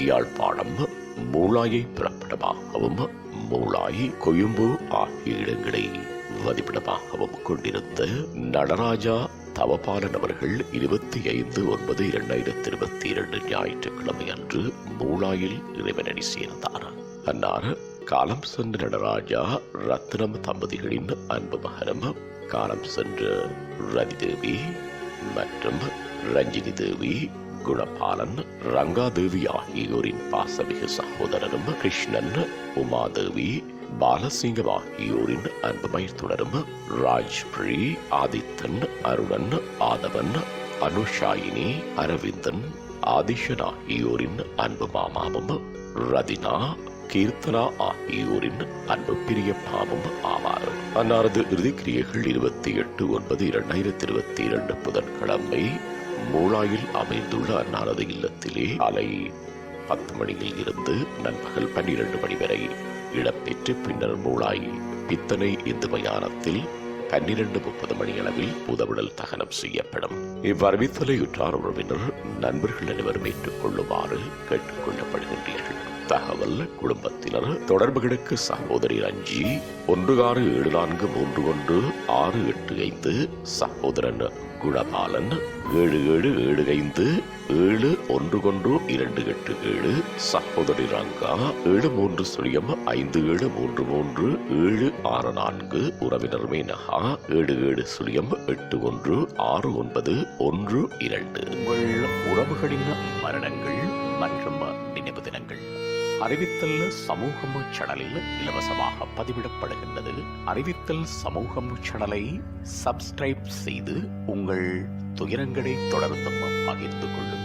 யாழ்ப்பாணம் மூளாயை பிறப்பிடமாகவும் மூளாய் கொழும்பு ஆகிய இடங்களை வதிப்பிடமாகவும் கொண்டிருந்த நடராஜா தவபாலன் அவர்கள் 25/9/2022 ஞாயிற்றுக்கிழமை அன்று மூளாயில் இறைவனடி சேர்ந்தார். அன்னார் காலம் சென்ற நடராஜா ரத்னம் தம்பதிகளின் அன்பு மகனும் காலம் சென்ற ரதிதேவி மற்றும் ரஞ்சினி தேவி, குணபாலன், ரங்காதேவி ஆகியோரின் பாசமிகு சகோதரனும் கிருஷ்ணன், உமாதேவி, பாலசிங்கம் ஆகியோரின் அன்புமயிர் தொடரும் ராஜ்பிரி, ஆதித்தன், அருணன், ஆதவன், அனுஷாயினி, அரவிந்தன், ஆதிஷன் ஆகியோரின் அன்பு மாமாவும் ரதினா, கீர்த்தனா ஆகியோரின் அன்பு பிரிய பாவம் ஆவார். அன்னாரது இறுதிக்கிரியைகள் 28/9/2022 புதன்கிழமை மூளாயில் அமைந்துள்ள அன்னாரது இல்லத்திலே காலை 10 மணியில் இருந்து நண்பகல் 12 மணி வரை இடம்பெற்று பின்னர் மூளாய் பித்தனை இந்து மயானத்தில் 12:30 மணியளவில் புதவிடல் தகனம் செய்யப்படும். இவ்வறிவித்தலையுற்றார் உறவினர் நண்பர்கள் அனைவரும் ஏற்றுக்கொள்ளுமாறு கேட்டுக் கொள்ளப்படுகின்றீர்கள். தகவல் குடும்பத்தினர் தொடர்புகளுக்கு சகோதரி ரஞ்சி 167431 சகோதரன் குணபாலன் 7775711287 சகோதரி ரங்கா 7305733764 உறவினர் மேனகா 77816912. உங்கள் உறவுகளின் மரணங்கள் மற்றும் நினைவு தினங்கள் அறிவித்தல் சமூகம் சேனலில் இலவசமாக பதிவிடப்படுகின்றது. அறிவித்தல் சமூகம் சேனலை சப்ஸ்கிரைப் செய்து உங்கள் துயரங்களை தொடர்ந்தும் பகிர்ந்து கொள்ளுங்கள்.